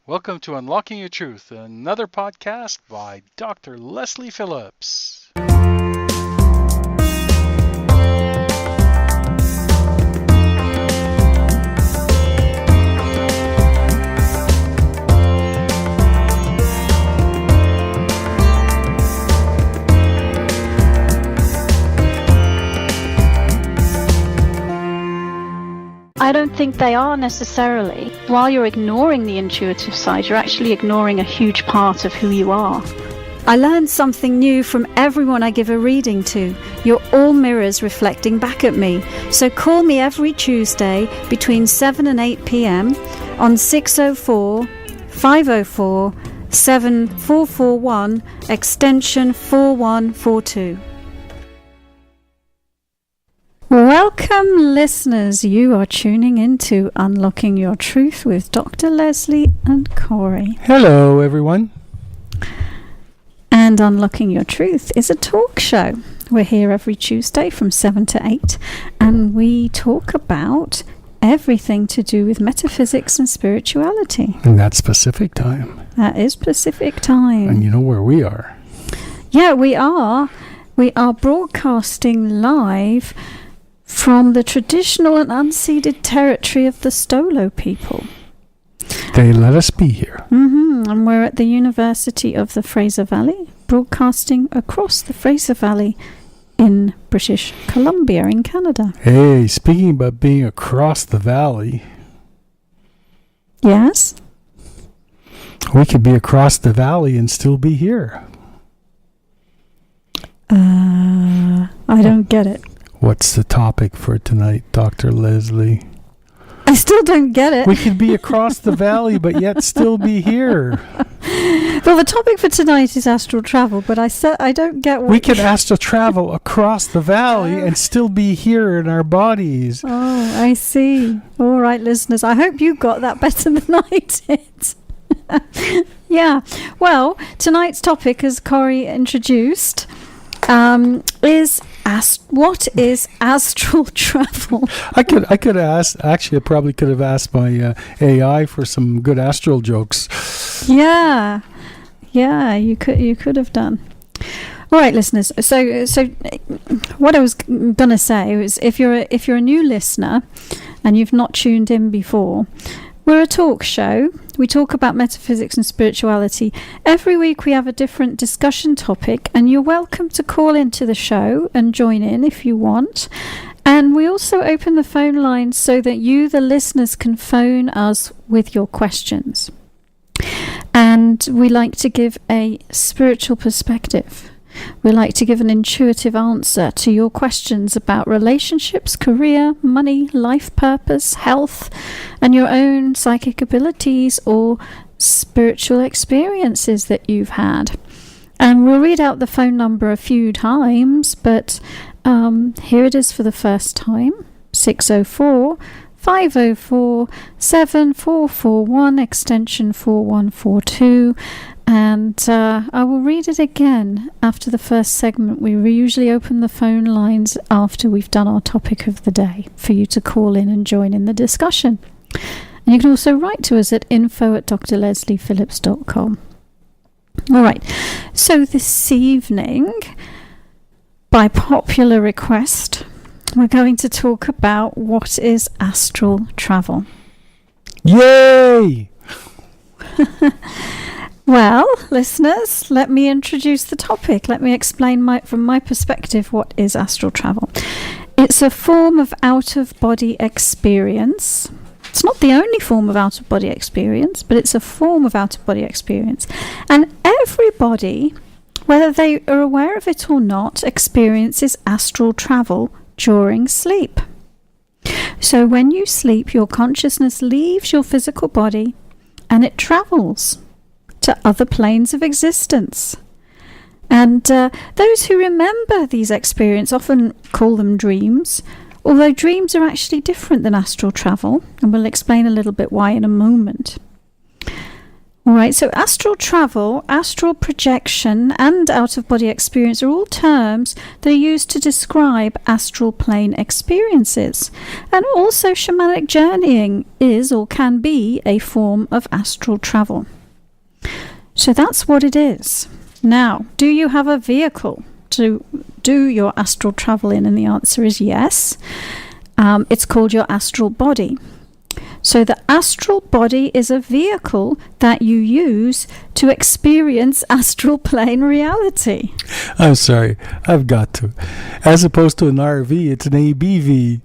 Welcome to Unlocking Your Truth, another podcast by Dr. Leslie Phillips. I don't think they are necessarily. While you're ignoring the intuitive side, you're actually ignoring a huge part of who you are. I learn something new from everyone I give a reading to. You're all mirrors reflecting back at me. So call me every Tuesday between 7 and 8 p.m. on 604 504 7441 extension 4142. Welcome, listeners. You are tuning into Unlocking Your Truth with Dr. Leslie and Corey. Hello, everyone. And Unlocking Your Truth is a talk show. We're here every Tuesday from 7 to 8, and we talk about everything to do with metaphysics and spirituality. And that's Pacific time. That is Pacific time. And you know where we are. Yeah, we are. We are broadcasting live from the traditional and unceded territory of the Stolo people. They let us be here. And we're at the University of the Fraser Valley, broadcasting across the Fraser Valley in British Columbia in Canada. Hey, speaking about being across the valley. Yes? We could be across the valley and still be here. I don't get it. What's the topic for tonight, Dr. Leslie? I still don't get it. We could be across the valley, but yet still be here. Well, the topic for tonight is astral travel, but I don't get what... We could astral travel across the valley and still be here in our bodies. Oh, I see. All right, listeners. I hope you got that better than I did. Yeah. Well, tonight's topic, as Corey introduced, is what is astral travel? I could ask. Actually, I probably could have asked my AI for some good astral jokes. Yeah, you could have done. All right, listeners. So what I was gonna say was, if you're a new listener and you've not tuned in before, we're a talk show. We talk about metaphysics and spirituality. Every week we have a different discussion topic, and you're welcome to call into the show and join in if you want. And we also open the phone lines so that you, the listeners, can phone us with your questions. And we like to give a spiritual perspective. We like to give an intuitive answer to your questions about relationships, career, money, life purpose, health, and your own psychic abilities or spiritual experiences that you've had. And we'll read out the phone number a few times, but here it is for the first time: 604 504 7441 extension 4142. And I will read it again after the first segment. We usually open the phone lines after we've done our topic of the day for you to call in and join in the discussion. And you can also write to us at info@drlesliephillips.com. All right. So this evening, by popular request, we're going to talk about what is astral travel. Yay! Well, listeners, let me introduce the topic. Let me explain from my perspective what is astral travel. It's a form of out-of-body experience. It's not the only form of out-of-body experience, but it's a form of out-of-body experience. And everybody, whether they are aware of it or not, experiences astral travel during sleep. So when you sleep, your consciousness leaves your physical body and it travels to other planes of existence. And those who remember these experiences often call them dreams, although dreams are actually different than astral travel, and we'll explain a little bit why in a moment. All right, so astral travel, astral projection, and out-of-body experience are all terms that are used to describe astral plane experiences. And also shamanic journeying is or can be a form of astral travel. So that's what it is. Now, do you have a vehicle to do your astral travel in? And the answer is yes. It's called your astral body. So the astral body is a vehicle that you use to experience astral plane reality. I'm sorry, I've got to. As opposed to an RV, it's an ABV.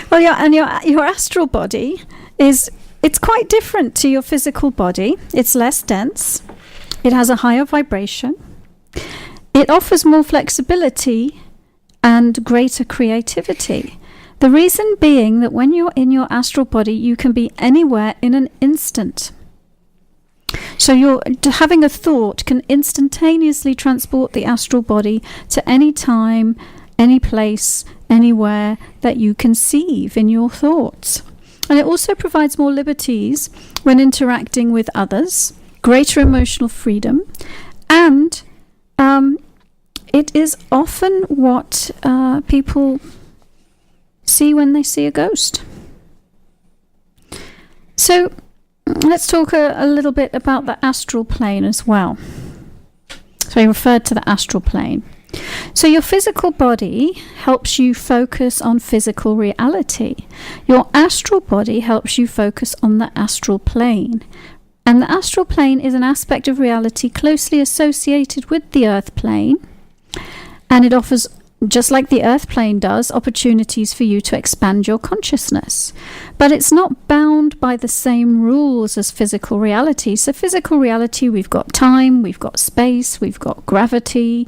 Well, yeah, and your astral body it's quite different to your physical body. It's less dense. It has a higher vibration. It offers more flexibility and greater creativity. The reason being that when you're in your astral body, you can be anywhere in an instant. So having a thought can instantaneously transport the astral body to any time, any place, anywhere that you conceive in your thoughts. And it also provides more liberties when interacting with others, greater emotional freedom, and it is often what people see when they see a ghost. So let's talk a little bit about the astral plane as well. So I referred to the astral plane. So your physical body helps you focus on physical reality. Your astral body helps you focus on the astral plane. And the astral plane is an aspect of reality closely associated with the earth plane. And it offers, just like the earth plane does, opportunities for you to expand your consciousness. But it's not bound by the same rules as physical reality. So physical reality, we've got time, we've got space, we've got gravity.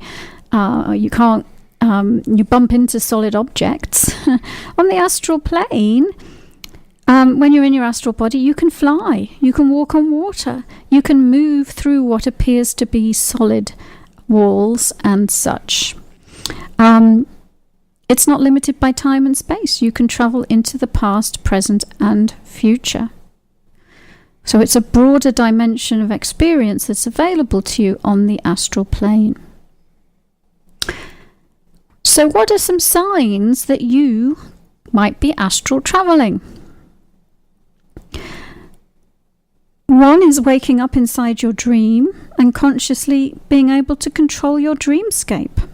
You can't, you bump into solid objects. On the astral plane, when you're in your astral body, you can fly, you can walk on water, you can move through what appears to be solid walls and such. It's not limited by time and space. You can travel into the past, present, and future. So it's a broader dimension of experience that's available to you on the astral plane. So what are some signs that you might be astral traveling? One is waking up inside your dream and consciously being able to control your dreamscape.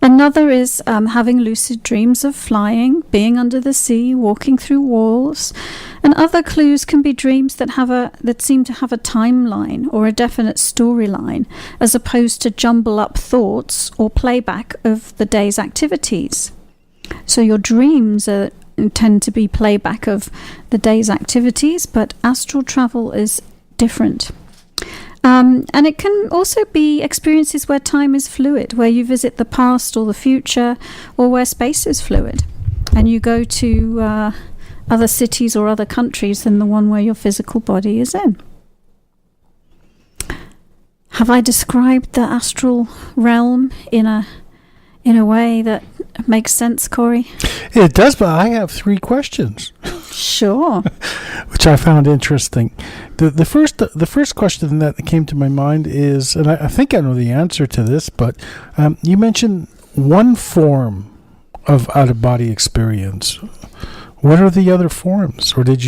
Another is having lucid dreams of flying, being under the sea, walking through walls. And other clues can be dreams that seem to have a timeline or a definite storyline, as opposed to jumble up thoughts or playback of the day's activities. So your dreams tend to be playback of the day's activities, but astral travel is different. And it can also be experiences where time is fluid, where you visit the past or the future, or where space is fluid, and you go to other cities or other countries than the one where your physical body is in. Have I described the astral realm in a way that makes sense, Corey? It does, but I have 3 questions. Sure. Which I found interesting. The first question that came to my mind is, and I think I know the answer to this, but you mentioned one form of out-of-body experience. What are the other forms, or did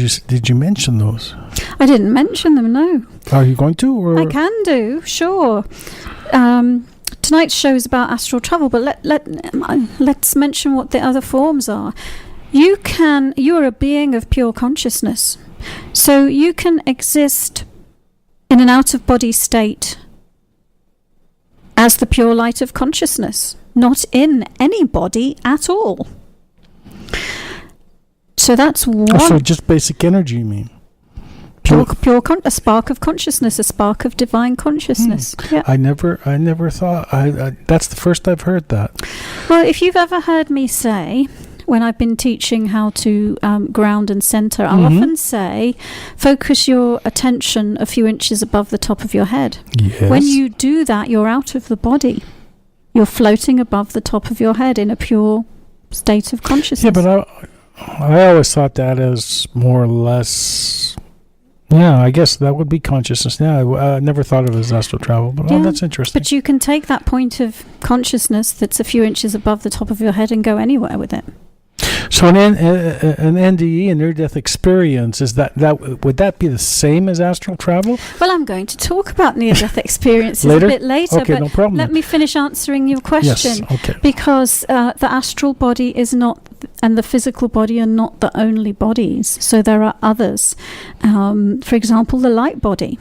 you mention those? I didn't mention them, no. Are you going to? Or? I can do, sure. Tonight's show is about astral travel, but let's mention what the other forms are. You are a being of pure consciousness, so you can exist in an out-of-body state as the pure light of consciousness, not in any body at all. So that's one. So just basic energy, you mean? A spark of consciousness, a spark of divine consciousness. Yeah. I never thought. That's the first I've heard that. Well, if you've ever heard me say, when I've been teaching how to ground and center, I'll often say, focus your attention a few inches above the top of your head. Yes. When you do that, you're out of the body. You're floating above the top of your head in a pure state of consciousness. Yeah, but I always thought that as more or less. Yeah, I guess that would be consciousness. Yeah, I never thought of it as astral travel, but that's interesting. But you can take that point of consciousness that's a few inches above the top of your head and go anywhere with it. So an NDE, a near-death experience, would that be the same as astral travel? Well, I'm going to talk about near-death experiences Later? a bit later, Okay, but no problem let then. me finish answering your question. Yes, okay. Because the astral body is not, and the physical body are not the only bodies. So there are others. For example, the light body.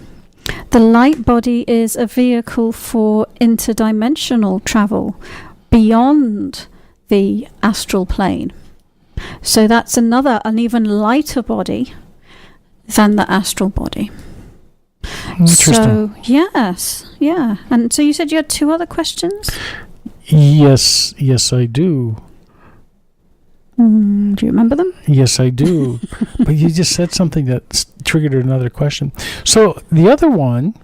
The light body is a vehicle for interdimensional travel beyond the astral plane. So that's an even lighter body than the astral body. Interesting. So, yes, yeah. And so you said you had 2 other questions? Yes, I do. Do you remember them? Yes, I do. But you just said something that triggered another question. So the other one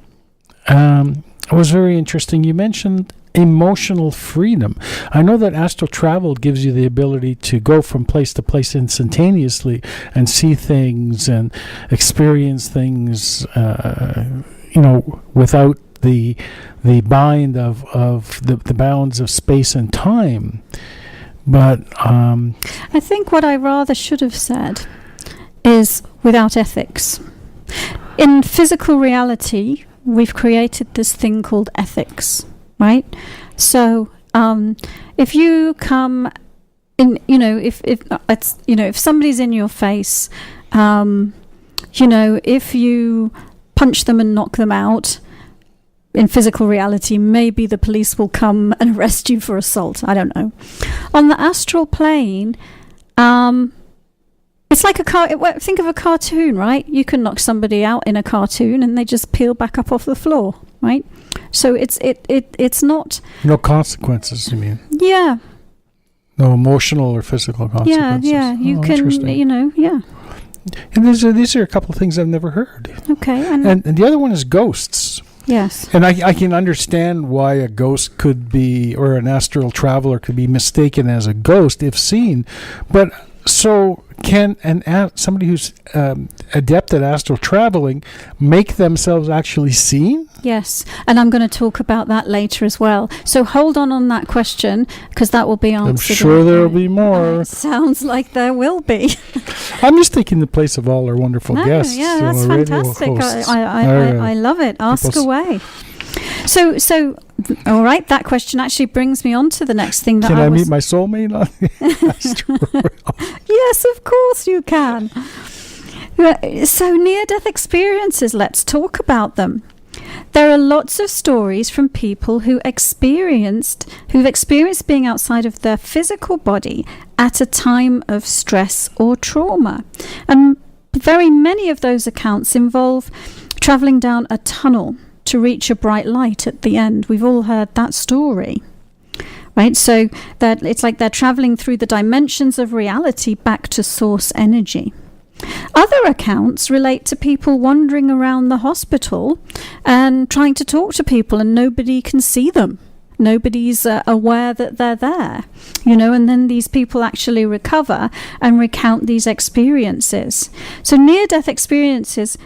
was very interesting. You mentioned emotional freedom. I know that astral travel gives you the ability to go from place to place instantaneously and see things and experience things, without the bind of the bounds of space and time. But I think what I rather should have said is without ethics. In physical reality, we've created this thing called ethics, right? So if you come in, if somebody's in your face, if you punch them and knock them out, in physical reality, maybe the police will come and arrest you for assault. I don't know. On the astral plane, it's like think of a cartoon, right? You can knock somebody out in a cartoon and they just peel back up off the floor, right? So it's not... No consequences, you mean? Yeah. No emotional or physical consequences. Yeah. You can, interesting. yeah. And these are a couple of things I've never heard. Okay. And the other one is ghosts. Yes. And I can understand why a ghost could be, or an astral traveler could be mistaken as a ghost if seen. But so can somebody who's adept at astral traveling make themselves actually seen? Yes, and I'm going to talk about that later as well. So hold on that question, because that will be answered. I'm sure there will be more. Sounds like there will be. I'm just taking the place of all our wonderful guests. Yeah, that's fantastic. I love it. Ask away. So, all right, that question actually brings me on to the next thing. Can I meet my soulmate on the astral? Yes, of course you can. So near-death experiences, let's talk about them. There are lots of stories from people who've experienced being outside of their physical body at a time of stress or trauma. And very many of those accounts involve traveling down a tunnel to reach a bright light at the end. We've all heard that story. Right? So that it's like they're traveling through the dimensions of reality back to source energy. Other accounts relate to people wandering around the hospital and trying to talk to people, and nobody can see them. Nobody's aware that they're there, and then these people actually recover and recount these experiences. So near-death experiences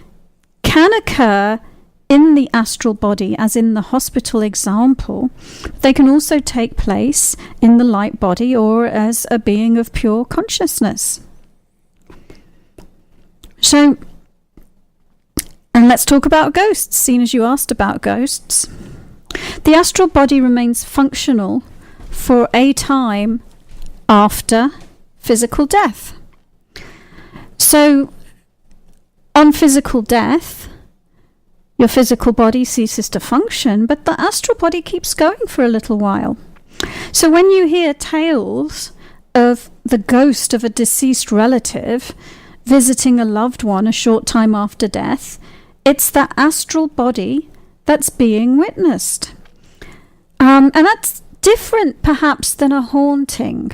can occur in the astral body, as in the hospital example. They can also take place in the light body or as a being of pure consciousness. So, and let's talk about ghosts, seeing as you asked about ghosts. The astral body remains functional for a time after physical death. So, on physical death, your physical body ceases to function, but the astral body keeps going for a little while. So when you hear tales of the ghost of a deceased relative visiting a loved one a short time after death, it's the astral body that's being witnessed. And that's different perhaps than a haunting.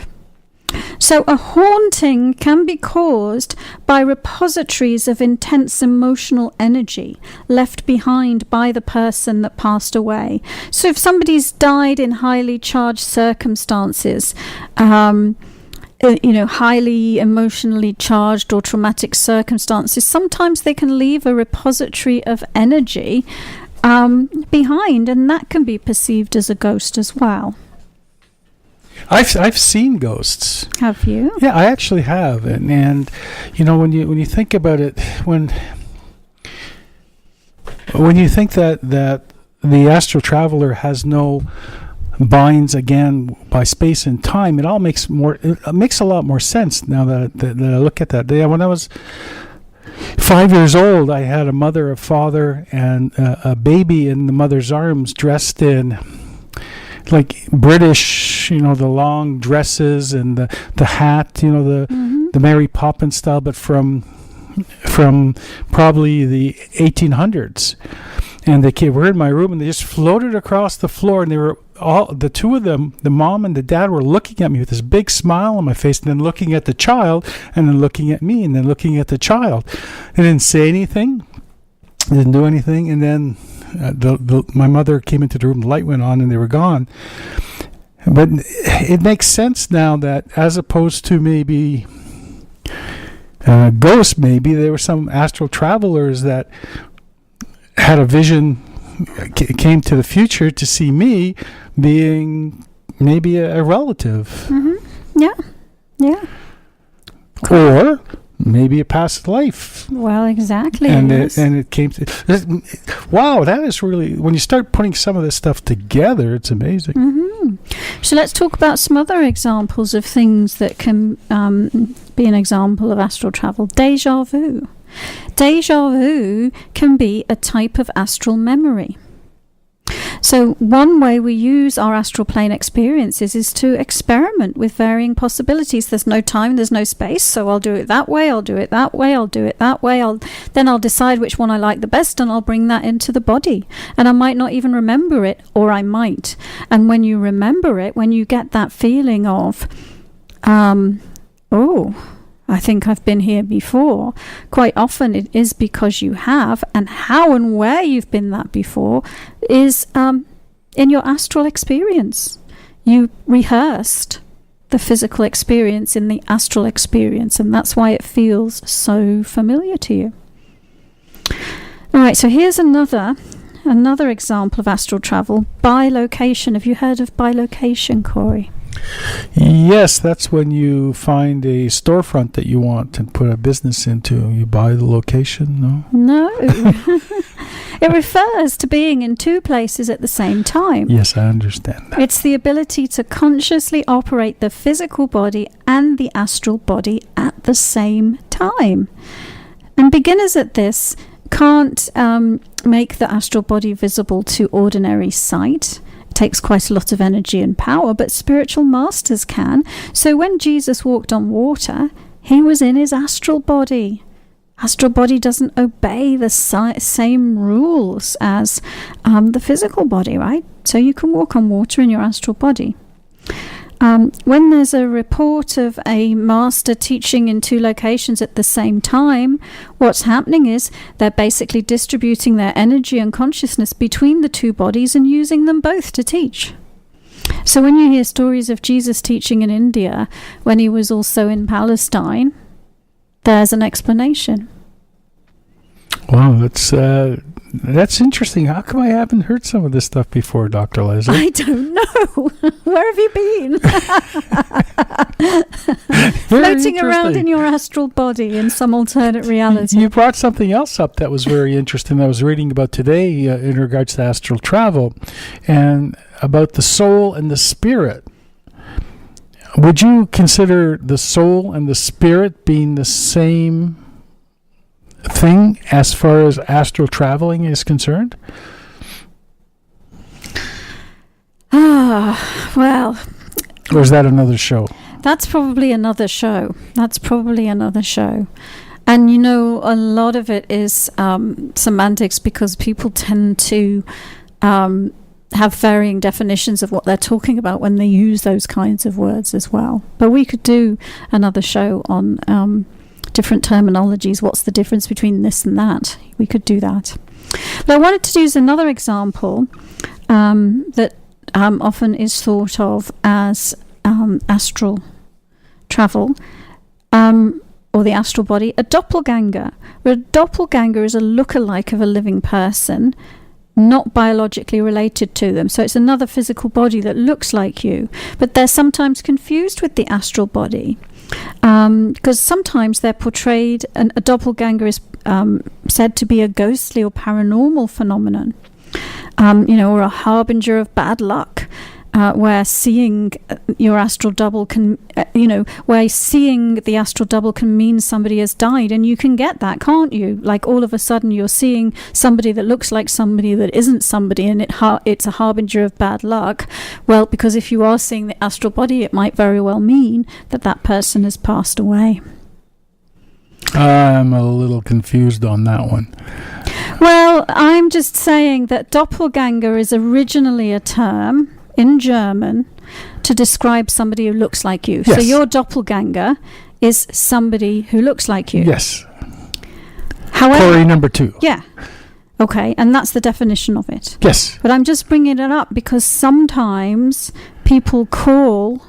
So a haunting can be caused by repositories of intense emotional energy left behind by the person that passed away. So if somebody's died in highly charged circumstances, highly emotionally charged or traumatic circumstances, sometimes they can leave a repository of energy behind, and that can be perceived as a ghost as well. I've seen ghosts. Have you? Yeah, I actually have, and when you think about it, when you think that the astral traveler has no binds again by space and time, it all makes a lot more sense now that I look at that. When I was 5 years old, I had a mother, a father, and a baby in the mother's arms, dressed in like British, the long dresses and the hat, the Mary Poppins style, but from probably the 1800s. And they were in my room, and they just floated across the floor, and they were the two of them, the mom and the dad, were looking at me with this big smile on my face, and then looking at the child, and then looking at me, and then looking at the child. They didn't say anything, didn't do anything, and then my mother came into the room, the light went on, and they were gone. But it makes sense now that, as opposed to maybe ghosts, maybe there were some astral travelers that had a vision, came to the future to see me being maybe a relative. Mm-hmm. Yeah. Or maybe a past life. Well, exactly. And it came to... Wow, that is really... When you start putting some of this stuff together, it's amazing. Mm-hmm. So let's talk about some other examples of things that can be an example of astral travel. Deja vu. Deja vu can be a type of astral memory. So one way we use our astral plane experiences is to experiment with varying possibilities. There's no time, there's no space, so I'll do it that way, I'll do it that way, I'll do it that way. Then I'll decide which one I like the best, and I'll bring that into the body. And I might not even remember it, or I might. And when you remember it, when you get that feeling of, I think I've been here before, quite often it is because you have, and how and where you've been that before is in your astral experience. You rehearsed the physical experience in the astral experience, and that's why it feels so familiar to you. All right, so here's another example of astral travel, bilocation. Have you heard of bilocation, Corey? Yes, that's when you find a storefront that you want to put a business into. You buy the location, No. It refers to being in two places at the same time. Yes, I understand that. It's the ability to consciously operate the physical body and the astral body at the same time. And beginners at this can't make the astral body visible to ordinary sight. Takes quite a lot of energy and power, but spiritual masters can. So when Jesus walked on water, he was in his astral body. Astral body doesn't obey the same rules as the physical body, right? So you can walk on water in your astral body. When there's a report of a master teaching in two locations at the same time, what's happening is they're basically distributing their energy and consciousness between the two bodies and using them both to teach. So when you hear stories of Jesus teaching in India when he was also in Palestine, there's an explanation. Wow, that's interesting. How come I haven't heard some of this stuff before, Dr. Leslie? I don't know. Where have you been? Floating around in your astral body in some alternate reality. You brought something else up that was very interesting. I was reading about today in regards to astral travel and about the soul and the spirit. Would you consider the soul and the spirit being the same thing as far as astral traveling is concerned? Well. Or is that another show? That's probably another show. And a lot of it is semantics, because people tend to have varying definitions of what they're talking about when they use those kinds of words as well. But we could do another show on different terminologies. What's the difference between this and that? We could do that. But I wanted to use another example that often is thought of as astral travel, or the astral body, a doppelganger. A doppelganger is a lookalike of a living person, not biologically related to them. So it's another physical body that looks like you, but they're sometimes confused with the astral body, because sometimes they're portrayed, and a doppelganger is said to be a ghostly or paranormal phenomenon, or a harbinger of bad luck. Where seeing your astral double can, where seeing the astral double can mean somebody has died, and you can get that, can't you? Like all of a sudden you're seeing somebody that looks like somebody that isn't somebody, and it's a harbinger of bad luck. Well, because if you are seeing the astral body, it might very well mean that that person has passed away. I'm a little confused on that one. Well, I'm just saying that doppelganger is originally a term in German to describe somebody who looks like you. Yes. So your doppelganger is somebody who looks like you. Yes. However, Corey number 2. yeah. Okay, and that's the definition of it. Yes. But I'm just bringing it up because sometimes people call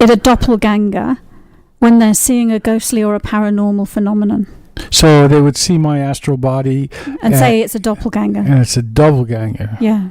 it a doppelganger when they're seeing a ghostly or a paranormal phenomenon. So they would see my astral body And say it's a doppelganger. and it's a doppelganger. Yeah.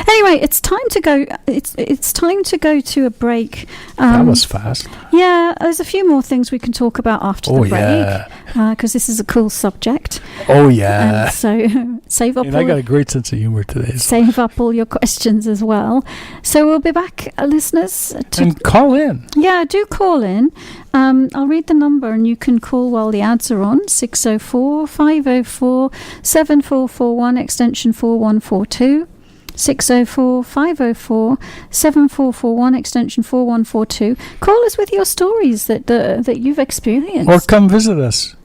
Anyway, it's time to go. It's time to go to a break. That was fast. Yeah, there's a few more things we can talk about after the break. Yeah. Because this is a cool subject. Oh yeah. And so save up. And I got a great sense of humor today. Save up all your questions as well. So we'll be back, listeners. And call in. Yeah, do call in. I'll read the number and you can call while the ads are on. 604-504-7441 extension 4142. 604-504-7441 extension 4142. Call us with your stories that you've experienced. Or come visit us.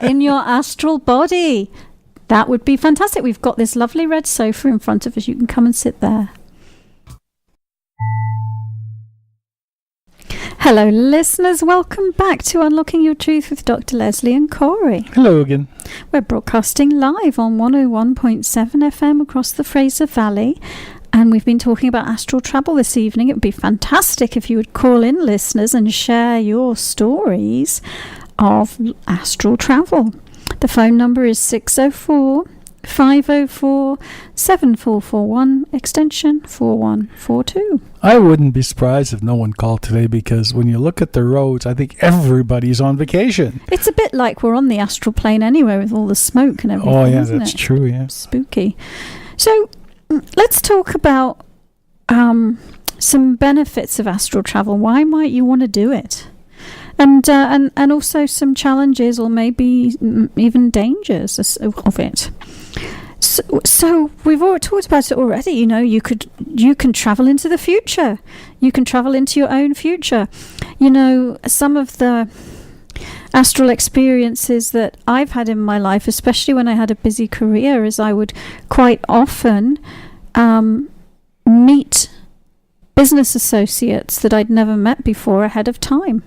In your astral body. That would be fantastic. We've got this lovely red sofa in front of us. You can come and sit there. Hello, listeners. Welcome back to Unlocking Your Truth with Dr. Leslie and Corey. Hello again. We're broadcasting live on 101.7 FM across the Fraser Valley. And we've been talking about astral travel this evening. It would be fantastic if you would call in, listeners, and share your stories of astral travel. The phone number is 604-504-7441 extension 4142. I wouldn't be surprised if no one called today, because when you look at the roads, I think everybody's on vacation. It's a bit like we're on the astral plane anyway with all the smoke and everything. Oh yeah, isn't that's it? true. Yeah. Spooky. So let's talk about some benefits of astral travel. Why might you want to do it? And also some challenges or maybe even dangers of it. So we've already talked about it already. You can travel into the future. You can travel into your own future. Some of the astral experiences that I've had in my life, especially when I had a busy career, is I would quite often meet business associates that I'd never met before ahead of time.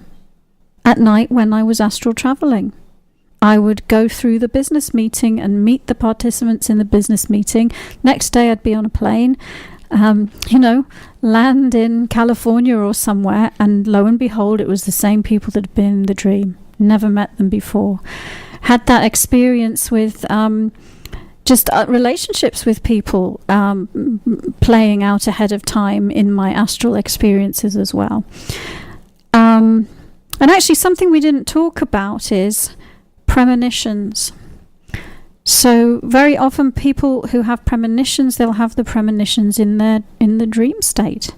At night when I was astral traveling, I would go through the business meeting and meet the participants in the business meeting. Next day I'd be on a plane, land in California or somewhere, and lo and behold, it was the same people that had been in the dream. Never met them before. Had that experience with relationships with people playing out ahead of time in my astral experiences as well. And actually something we didn't talk about is premonitions. So very often people who have premonitions, they'll have the premonitions in the dream state.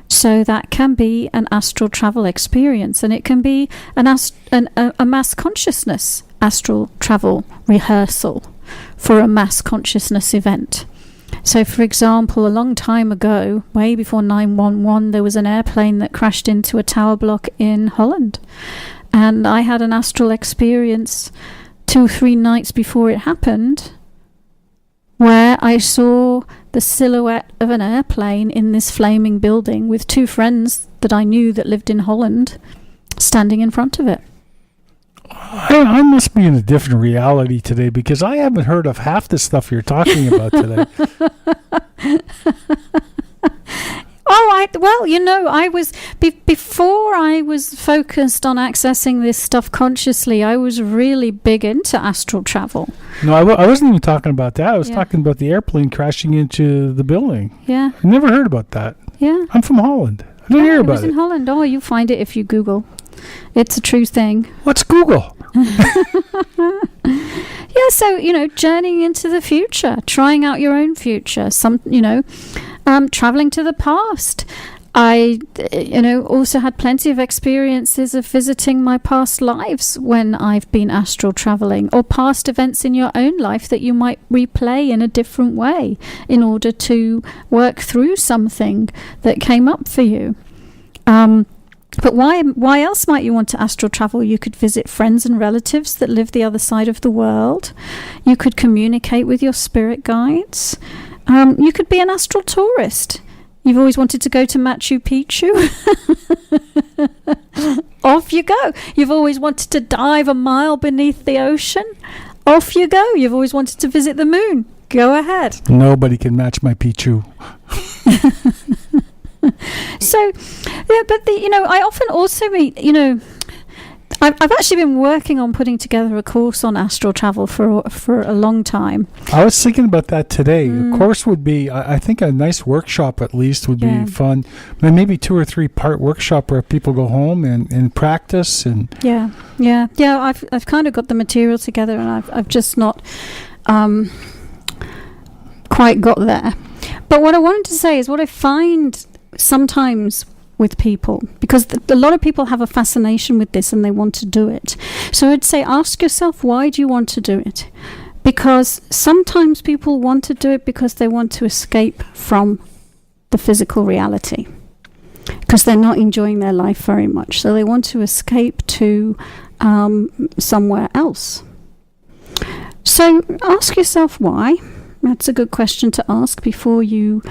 So that can be an astral travel experience, and it can be a mass consciousness astral travel rehearsal for a mass consciousness event. So, for example, a long time ago, way before 911, there was an airplane that crashed into a tower block in Holland. And I had an astral experience 2-3 nights before it happened, where I saw the silhouette of an airplane in this flaming building with 2 friends that I knew that lived in Holland standing in front of it. I must be in a different reality today, because I haven't heard of half the stuff you're talking about today. Oh, I right. Well, I was before I was focused on accessing this stuff consciously. I was really big into astral travel. No, I wasn't even talking about that. I was talking about the airplane crashing into the building. Yeah. I never heard about that. Yeah. I'm from Holland. I didn't hear about it. Was in Holland. Oh, you find it if you Google. It's a true thing. What's Google? Yeah, so, journeying into the future, trying out your own future, traveling to the past. I, also had plenty of experiences of visiting my past lives when I've been astral traveling, or past events in your own life that you might replay in a different way in order to work through something that came up for you. But why else might you want to astral travel? You could visit friends and relatives that live the other side of the world. You could communicate with your spirit guides. You could be an astral tourist. You've always wanted to go to Machu Picchu. Off you go. You've always wanted to dive a mile beneath the ocean. Off you go. You've always wanted to visit the moon. Go ahead. Nobody can match my Pichu. So, yeah, but I often also meet, I've actually been working on putting together a course on astral travel for a long time. I was thinking about that today. A course would be, I think, a nice workshop at least would be fun. Maybe 2 or 3 part workshop where people go home and practice and. Yeah. I've kind of got the material together, and I've just not quite got there. But what I wanted to say is what I find sometimes with people, because a lot of people have a fascination with this and they want to do it. So I'd say, ask yourself, why do you want to do it? Because sometimes people want to do it because they want to escape from the physical reality, because they're not enjoying their life very much. So they want to escape to somewhere else. So ask yourself why. That's a good question to ask before you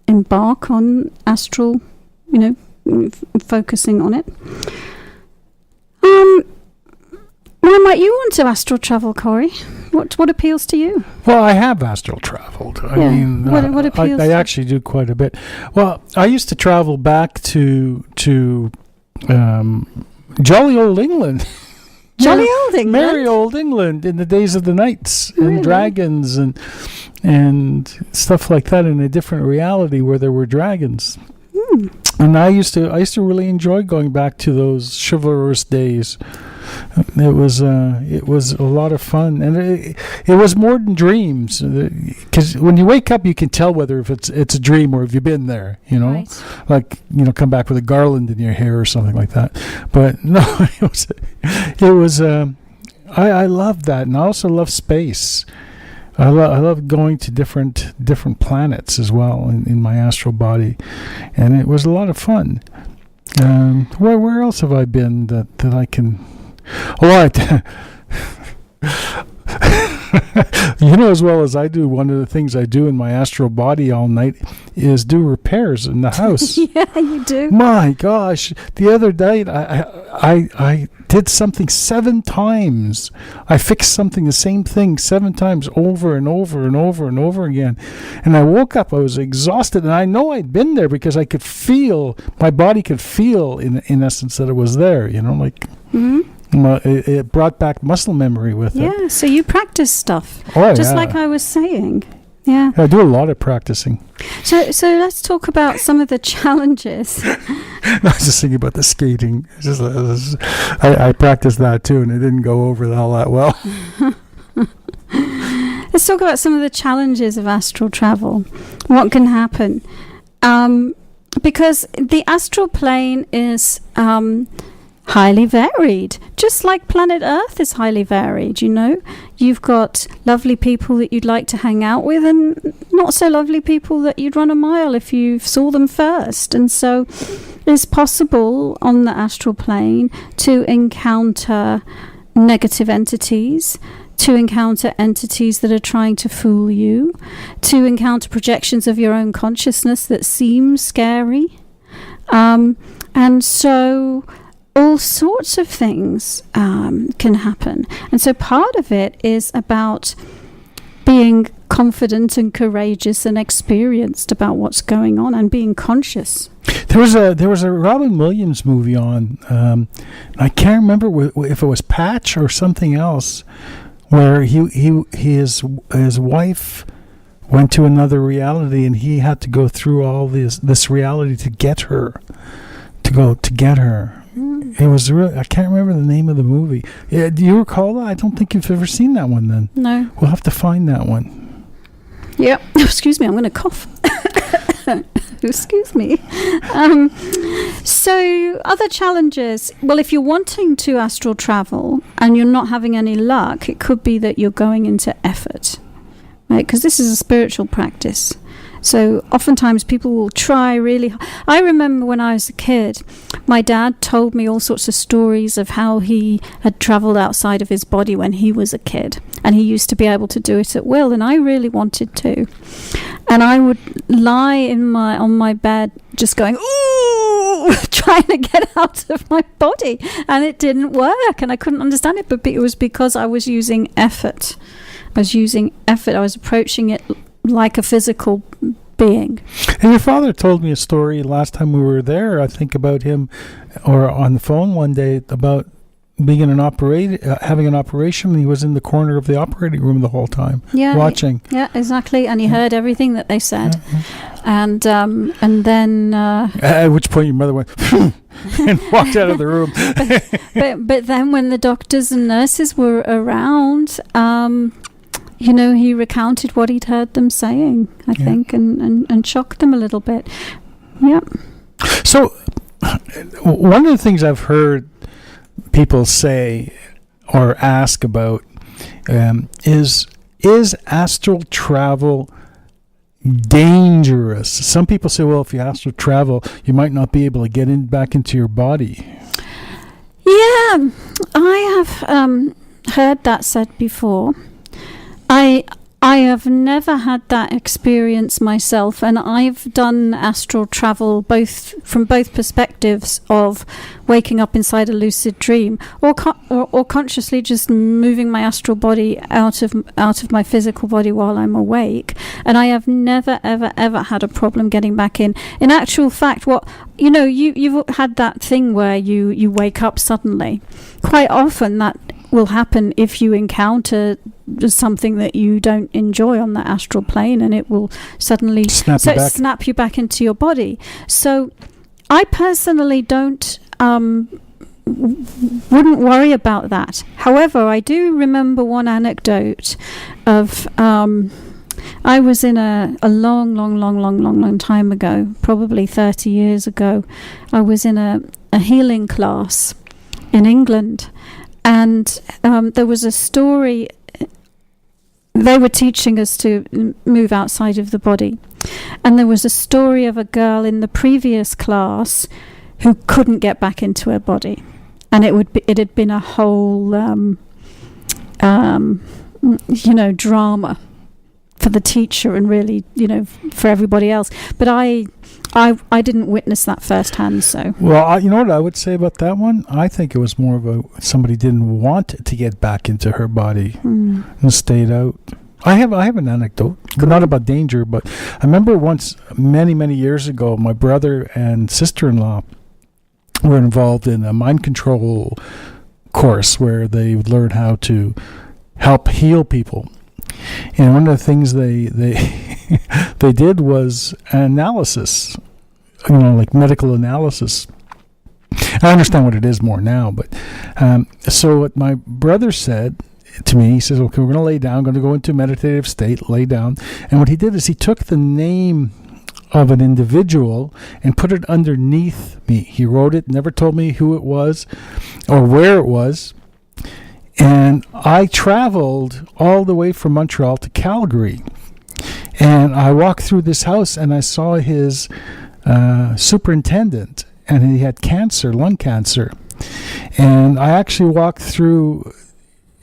embark on astral, focusing on it. Why might you want to astral travel, Corey? What appeals to you? Well, I have astral traveled. I mean, what appeals? I actually do quite a bit. Well, I used to travel back to jolly old England. Jolly old England, merry old England, in the days of the knights and dragons and stuff like that, in a different reality where there were dragons. And I used to really enjoy going back to those chivalrous days. It was a lot of fun, and it was more than dreams, because when you wake up you can tell whether if it's a dream or if you've been there, Right. Like come back with a garland in your hair or something like that. But no, it was I love that, and I also love space. I love going to different planets as well in my astral body, and it was a lot of fun. Where else have I been that I can? As well as I do, one of the things I do in my astral body all night is do repairs in the house. Yeah, you do. My gosh, the other night I did something 7 times. I fixed something, the same thing 7 times, over and over and over and over again. And I woke up, I was exhausted, and I know I'd been there because I could feel, my body could feel in essence that it was there, like. Mm-hmm. It brought back muscle memory with it. Yeah, so you practice stuff. Just like I was saying. Yeah. I do a lot of practicing. So let's talk about some of the challenges. I was just thinking about the skating. I practiced that too, and it didn't go over all that well. Let's talk about some of the challenges of astral travel. What can happen? Because the astral plane is highly varied, just like planet Earth is highly varied. You've got lovely people that you'd like to hang out with, and not so lovely people that you'd run a mile if you saw them first. And so it's possible on the astral plane to encounter negative entities, to encounter entities that are trying to fool you, to encounter projections of your own consciousness that seem scary, and so all sorts of things can happen. And so part of it is about being confident and courageous and experienced about what's going on and being conscious. There was a Robin Williams movie on. I can't remember if it was Patch or something else, where his wife went to another reality, and he had to go through all this reality to get her. It was really, I can't remember the name of the movie. Yeah, do you recall that? I don't think you've ever seen that one then. No. We'll have to find that one. Yep. Excuse me, I'm going to cough. Excuse me. So, other challenges. Well, if you're wanting to astral travel and you're not having any luck, it could be that you're going into effort, right? Because this is a spiritual practice. So oftentimes people will try really I remember when I was a kid, my dad told me all sorts of stories of how he had travelled outside of his body when he was a kid, and he used to be able to do it at will, and I really wanted to. And I would lie on my bed just going, ooh, trying to get out of my body, and it didn't work, and I couldn't understand it, but it was because I was using effort. I was approaching it like a physical being. And your father told me a story last time we were there, I think, about him, or on the phone one day, about being in having an operation, and he was in the corner of the operating room the whole time, watching. Yeah, exactly. And he heard everything that they said. And then at which point your mother went and walked out of the room. but then when the doctors and nurses were around, he recounted what he'd heard them saying, I think, and shocked them a little bit. Yeah. So, one of the things I've heard people say or ask about is astral travel dangerous? Some people say, well, if you astral travel, you might not be able to get back into your body. Yeah, I have heard that said before. I have never had that experience myself, and I've done astral travel from both perspectives of waking up inside a lucid dream or consciously just moving my astral body out of my physical body while I'm awake, and I have never ever had a problem getting back in. In actual fact, you've had that thing where you wake up suddenly. Quite often that will happen if you encounter something that you don't enjoy on the astral plane, and it will suddenly snap you back into your body. So I personally wouldn't worry about that. However, I do remember one anecdote of I was in a long time ago, probably 30 years ago. I was in a healing class in England, and there was a story. They were teaching us to move outside of the body, and there was a story of a girl in the previous class who couldn't get back into her body, and it had been a whole drama for the teacher and really for everybody else. But I didn't witness that firsthand. So you know what I would say about that one? I think it was more of somebody didn't want to get back into her body and stayed out. I have an anecdote, but not about danger. But I remember once, many years ago, my brother and sister-in-law were involved in a mind control course where they would learn how to help heal people. And one of the things they they did was analysis, like medical analysis. I understand what it is more now, but so what my brother said to me, he says, okay, we're going to lay down, going to go into a meditative state, lay down. And what he did is he took the name of an individual and put it underneath me. He wrote it, never told me who it was or where it was. And I traveled all the way from Montreal to Calgary. And I walked through this house and I saw his superintendent, and he had lung cancer. And I actually walked through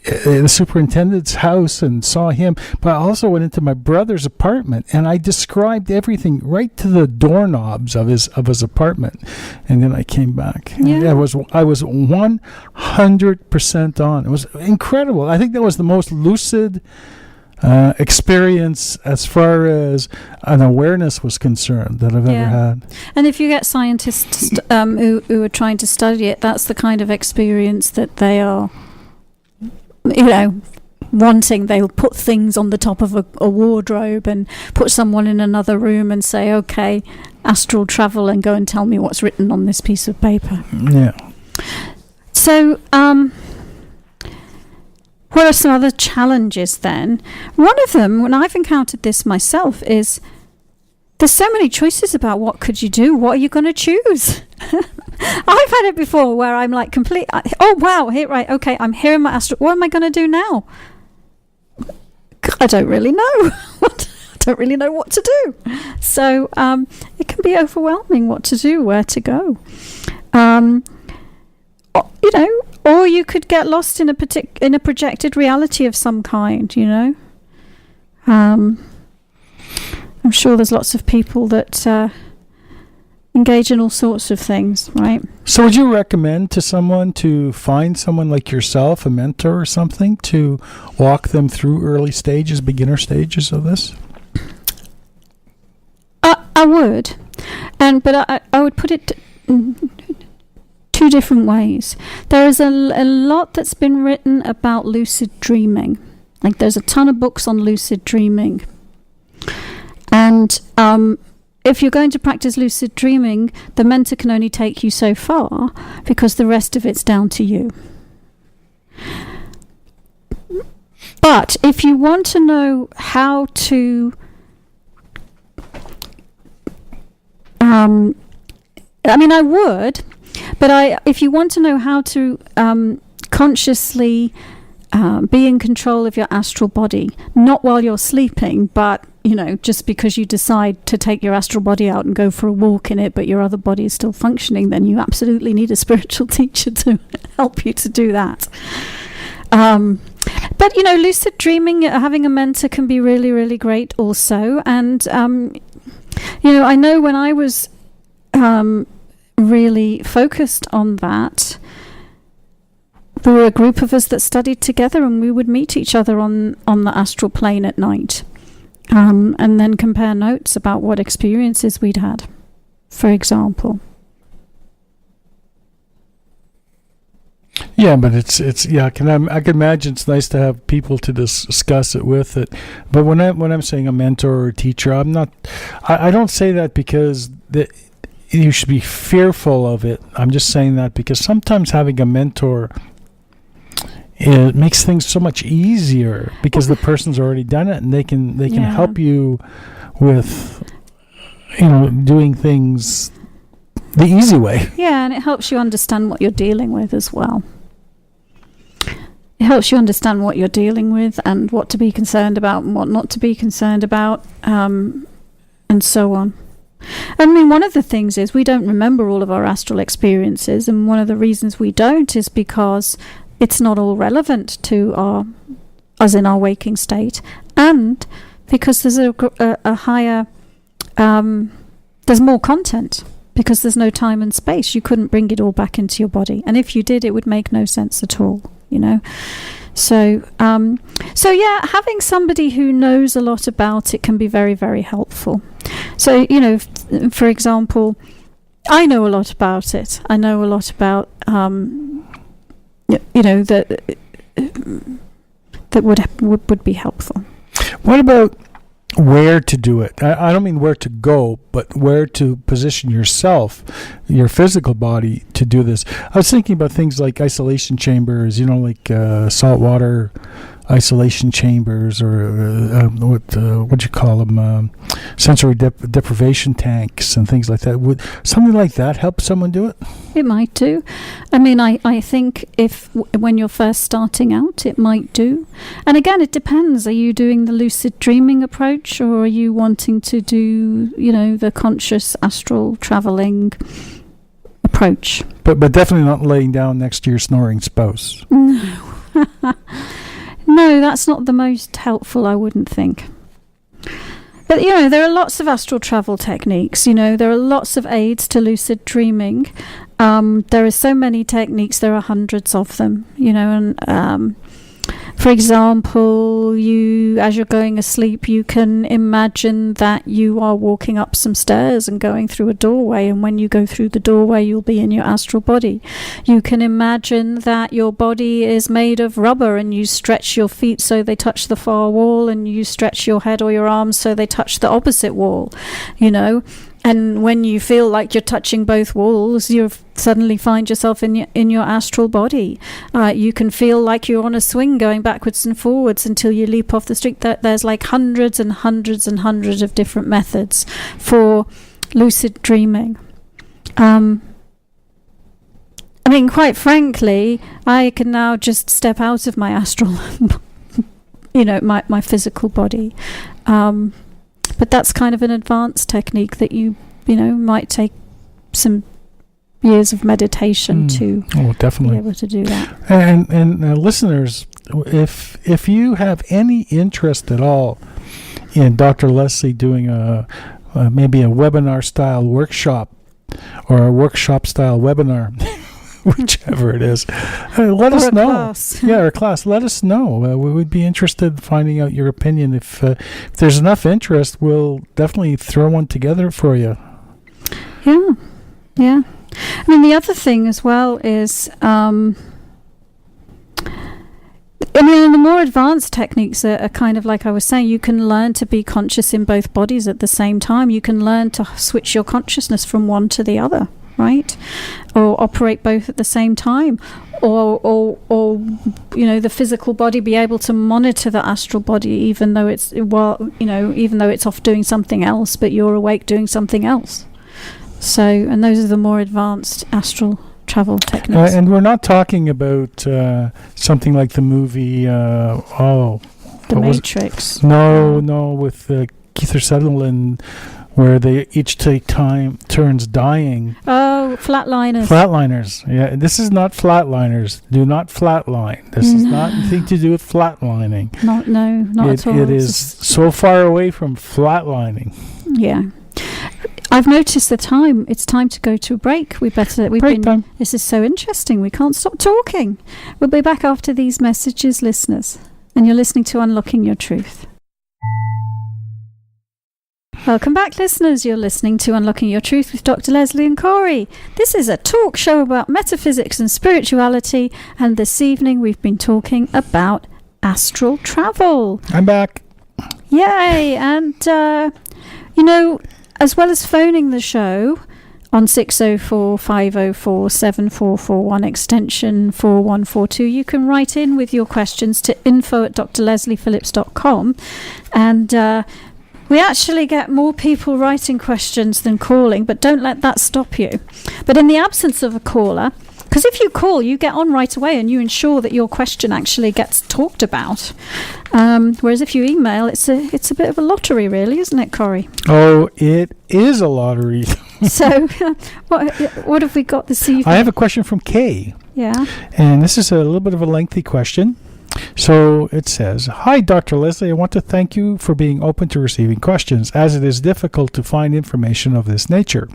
the superintendent's house and saw him, but I also went into my brother's apartment and I described everything right to the doorknobs of his apartment, and then I came back. I was 100% on. It was incredible. I think that was the most lucid experience as far as an awareness was concerned that I've ever had. And if you get scientists who are trying to study it, that's the kind of experience that they are, wanting. They'll put things on the top of a wardrobe and put someone in another room and say, okay, astral travel, and go and tell me what's written on this piece of paper. Yeah. So, what are some other challenges then? One of them, when I've encountered this myself, is there's so many choices about what could you do. What are you going to choose? I've had it before where I'm like oh wow, okay, I'm here in my astral. What am I going to do now? I don't really know. I don't really know what to do. So it can be overwhelming what to do, where to go. Or you could get lost in a projected reality of some kind. I'm sure there's lots of people that engage in all sorts of things, right? So would you recommend to someone to find someone like yourself, a mentor or something, to walk them through early stages, beginner stages of this? I would. But I would put it two different ways. There is a lot that's been written about lucid dreaming. Like there's a ton of books on lucid dreaming. And if you're going to practice lucid dreaming, the mentor can only take you so far because the rest of it's down to you. But if you want to know how to I would, but if you want to know how to consciously be in control of your astral body, not while you're sleeping, but just because you decide to take your astral body out and go for a walk in it, but your other body is still functioning, then you absolutely need a spiritual teacher to help you to do that. But lucid dreaming, having a mentor can be really, really great also. And I know when I was really focused on that, there were a group of us that studied together, and we would meet each other on the astral plane at night, and then compare notes about what experiences we'd had, for example. Yeah, but it's I can imagine it's nice to have people to discuss it with it. But when I'm saying a mentor or a teacher, I don't say that because you should be fearful of it. I'm just saying that because sometimes having a mentor, it makes things so much easier because the person's already done it, and they can help you with doing things the easy way. Yeah, and it helps you understand what you're dealing with as well. It helps you understand what you're dealing with and what to be concerned about and what not to be concerned about, and so on. I mean, one of the things is we don't remember all of our astral experiences, and one of the reasons we don't is because it's not all relevant to us in our waking state, and because there's a higher, there's more content, because there's no time and space. You couldn't bring it all back into your body, and if you did, it would make no sense at all. So yeah, having somebody who knows a lot about it can be very, very helpful. So, for example, I know a lot about it. I know a lot about, that would be helpful. What about where to do it? I don't mean where to go, but where to position yourself, your physical body, to do this. I was thinking about things like isolation chambers, like saltwater isolation chambers, or what do you call them? Sensory deprivation tanks and things like that. Would something like that help someone do it? It might do. I mean, I think when you're first starting out, it might do. And again, it depends. Are you doing the lucid dreaming approach, or are you wanting to do, the conscious astral traveling approach? But definitely not laying down next to your snoring spouse. No. No, that's not the most helpful, I wouldn't think. But, there are lots of astral travel techniques. There are lots of aids to lucid dreaming. There are so many techniques. There are hundreds of them, and For example, as you're going asleep, you can imagine that you are walking up some stairs and going through a doorway, and when you go through the doorway, you'll be in your astral body. You can imagine that your body is made of rubber, and you stretch your feet so they touch the far wall, and you stretch your head or your arms so they touch the opposite wall, And when you feel like you're touching both walls, you suddenly find yourself in your astral body. You can feel like you're on a swing going backwards and forwards until you leap off the street. There's like hundreds and hundreds and hundreds of different methods for lucid dreaming. Quite frankly, I can now just step out of my astral, my physical body. But that's kind of an advanced technique that you might take some years of meditation to definitely be able to do that. And listeners, if you have any interest at all in Dr. Leslie doing maybe a webinar style workshop or a workshop style webinar, whichever it is, let us know. Class. Yeah, or a class. Let us know. We would be interested in finding out your opinion. If there's enough interest, we'll definitely throw one together for you. Yeah. The other thing as well is, the more advanced techniques are kind of like I was saying, you can learn to be conscious in both bodies at the same time. You can learn to switch your consciousness from one to the other. Right, or operate both at the same time, or the physical body be able to monitor the astral body, even though it's off doing something else, but you're awake doing something else. So, and those are the more advanced astral travel techniques. And we're not talking about something like the movie The Matrix. No, with Kiefer Sutherland, where they each take turns dying. Oh, Flatliners. Flatliners. Yeah, this is not Flatliners. Do not flatline. This is not anything to do with flatlining. Not at all. It is so far away from flatlining. Yeah. I've noticed the time. It's time to go to a break. Time. This is so interesting. We can't stop talking. We'll be back after these messages, listeners. And you're listening to Unlocking Your Truth. Welcome back, listeners. You're listening to Unlocking Your Truth with Dr. Leslie and Corey. This is a talk show about metaphysics and spirituality, and this evening we've been talking about astral travel. I'm back. Yay! And, as well as phoning the show on 604-504-7441 extension 4142, you can write in with your questions to info@drlesliephillips.com, and we actually get more people writing questions than calling, but don't let that stop you. But in the absence of a caller, because if you call, you get on right away and you ensure that your question actually gets talked about. Whereas if you email, it's a bit of a lottery, really, isn't it, Corey? Oh, it is a lottery. So, what have we got this evening? I have a question from Kay. Yeah. And this is a little bit of a lengthy question. So it says, "Hi, Dr. Leslie. I want to thank you for being open to receiving questions, as it is difficult to find information of this nature.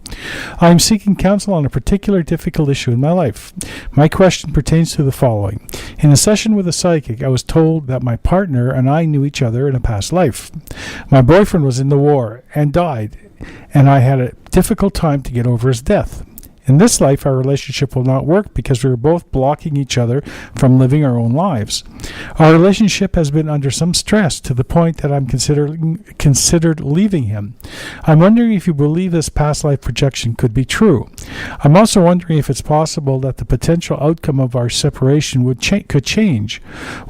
I am seeking counsel on a particular difficult issue in my life. My question pertains to the following. In a session with a psychic, I was told that my partner and I knew each other in a past life. My boyfriend was in the war and died, and I had a difficult time to get over his death. In this life, our relationship will not work because we are both blocking each other from living our own lives. Our relationship has been under some stress to the point that I'm considered leaving him. I'm wondering if you believe this past life projection could be true. I'm also wondering if it's possible that the potential outcome of our separation could change.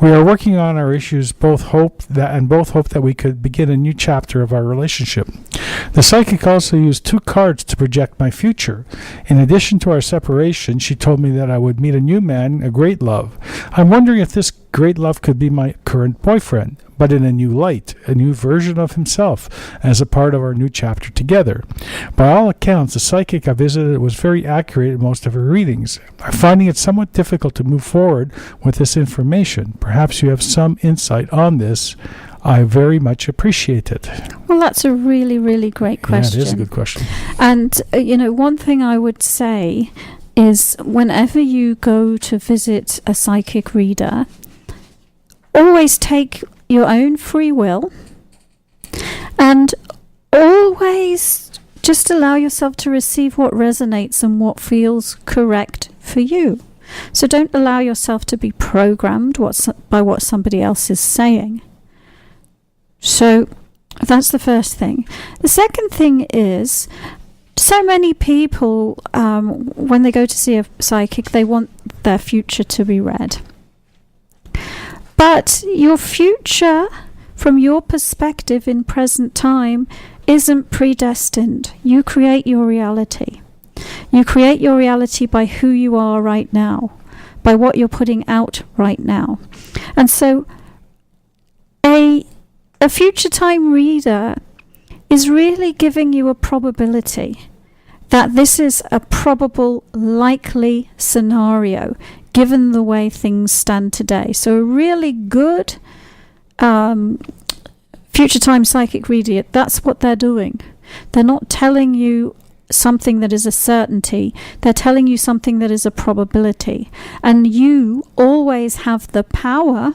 We are working on our issues, both hope that we could begin a new chapter of our relationship. The psychic also used 2 cards to project my future. In addition to our separation, she told me that I would meet a new man, a great love. I'm wondering if this great love could be my current boyfriend, but in a new light, a new version of himself, as a part of our new chapter together. By all accounts, the psychic I visited was very accurate in most of her readings. I'm finding it somewhat difficult to move forward with this information. Perhaps you have some insight on this. I very much appreciate it." Well, that's a really, really great question. Yeah, it is a good question. And, one thing I would say is whenever you go to visit a psychic reader, always take your own free will, and always just allow yourself to receive what resonates and what feels correct for you. So don't allow yourself to be programmed by what somebody else is saying. So that's the first thing. The second thing is, so many people, when they go to see a psychic, they want their future to be read. But your future, from your perspective in present time, isn't predestined. You create your reality. You create your reality by who you are right now, by what you're putting out right now. And so a future time reader is really giving you a probability that this is a probable, likely scenario given the way things stand today. So a really good future time psychic reader, that's what they're doing. They're not telling you something that is a certainty. They're telling you something that is a probability. And you always have the power.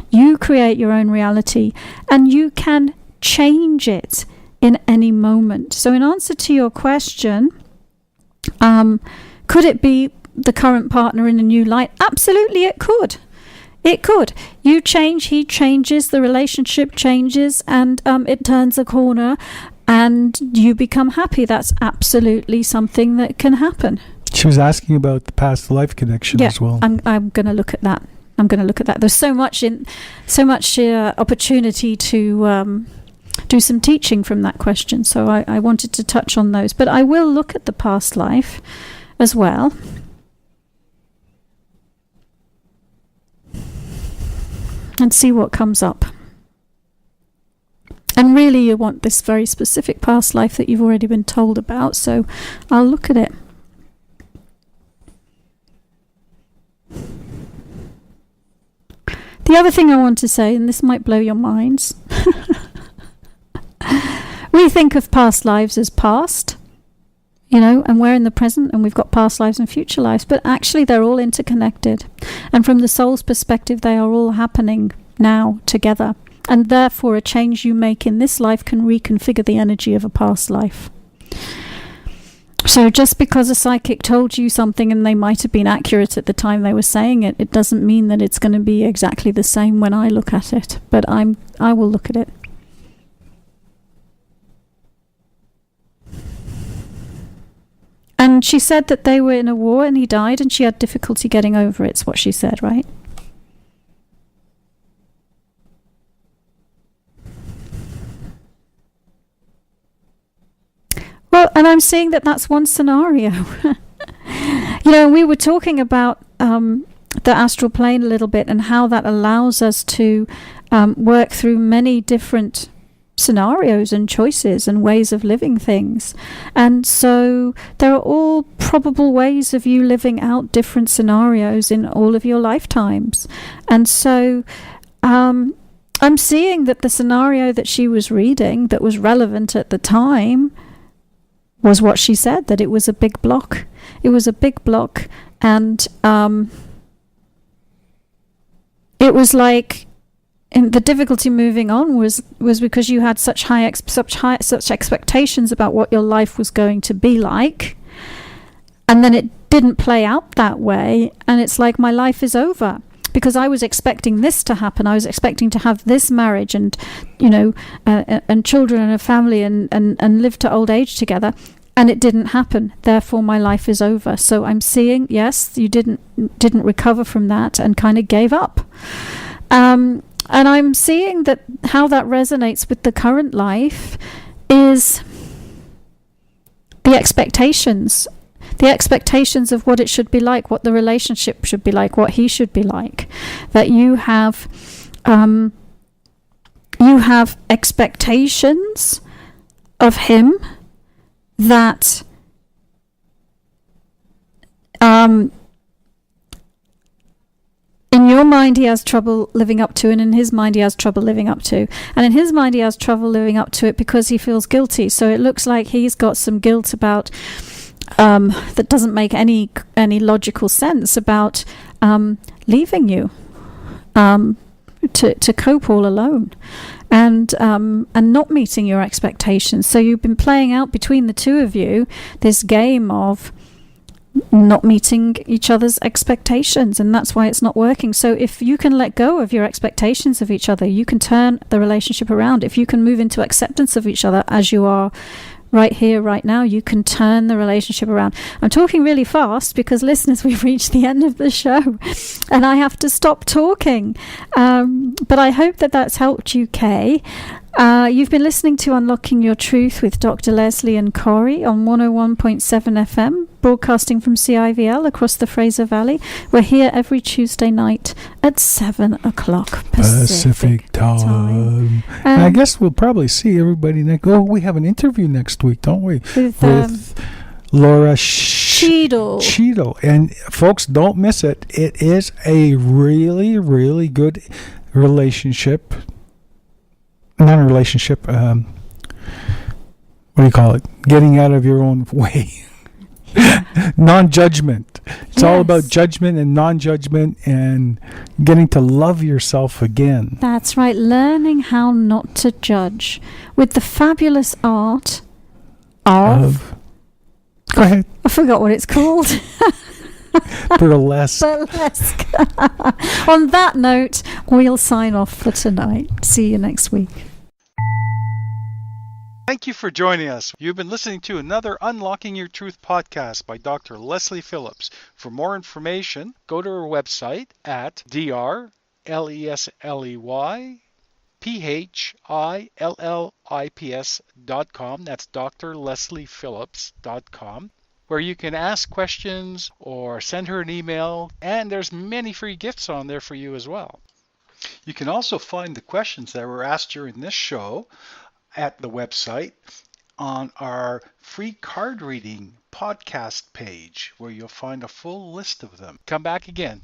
You create your own reality, and you can change it in any moment. So in answer to your question, could it be the current partner in a new light? Absolutely, it could. It could. You change, he changes, the relationship changes, and it turns a corner, and you become happy. That's absolutely something that can happen. She was asking about the past life connection as well. I'm going to look at that. There's so much opportunity to do some teaching from that question. So I wanted to touch on those, but I will look at the past life as well. And see what comes up. And really you want this very specific past life that you've already been told about, so I'll look at it. The other thing I want to say, and this might blow your minds, we think of past lives as past, and we're in the present and we've got past lives and future lives, but actually they're all interconnected. And from the soul's perspective, they are all happening now together. And therefore, a change you make in this life can reconfigure the energy of a past life. So just because a psychic told you something and they might have been accurate at the time they were saying it, it doesn't mean that it's going to be exactly the same when I look at it. But I will look at it. And she said that they were in a war and he died and she had difficulty getting over it. It's what she said, right? Well, and I'm seeing that that's one scenario. We were talking about the astral plane a little bit and how that allows us to work through many different scenarios and choices and ways of living things. And so there are all probable ways of you living out different scenarios in all of your lifetimes. And so I'm seeing that the scenario that she was reading that was relevant at the time was what she said, that it was a big block. It was a big block, and it was like, and the difficulty moving on was because you had such expectations about what your life was going to be like, and then it didn't play out that way, and it's like, my life is over. Because I was expecting this to happen. I was expecting to have this marriage and, and children and a family and live to old age together. And it didn't happen. Therefore, my life is over. So I'm seeing, yes, you didn't recover from that and kind of gave up. And I'm seeing that how that resonates with the current life is the expectations. The expectations of what it should be like, what the relationship should be like, what he should be like. That you have expectations of him that in your mind he has trouble living up to, and in his mind he has trouble living up to. And in his mind he has trouble living up to it because he feels guilty. So it looks like he's got some guilt about that doesn't make any logical sense about leaving you. to cope all alone, and not meeting your expectations. So you've been playing out between the two of you this game of not meeting each other's expectations, and that's why it's not working. So if you can let go of your expectations of each other, you can turn the relationship around. If you can move into acceptance of each other as you are right here, right now, you can turn the relationship around. I'm talking really fast because, listeners, we've reached the end of the show and I have to stop talking. But I hope that that's helped you, Kay. You've been listening to Unlocking Your Truth with Dr. Leslie and Corey on 101.7 FM, broadcasting from CIVL across the Fraser Valley. We're here every Tuesday night at 7 o'clock Pacific time. And I guess we'll probably see everybody next. Oh, we have an interview next week, don't we? With Laura Cheadle. And folks, don't miss it. It is a really, really good relationship. Not a relationship. What do you call it? Getting out of your own way. Non-judgment. It's all about judgment and non-judgment and getting to love yourself again. That's right. Learning how not to judge with the fabulous art of... Go ahead. I forgot what it's called. Burlesque. On that note, we'll sign off for tonight. See you next week. Thank you for joining us. You've been listening to another Unlocking Your Truth podcast by Dr. Leslie Phillips. For more information, go to our website at drlesleyphillips.com. That's drlesleyphillips.com, where you can ask questions or send her an email, and there's many free gifts on there for you as well. You can also find the questions that were asked during this show at the website on our free card reading podcast page, where you'll find a full list of them. Come back again.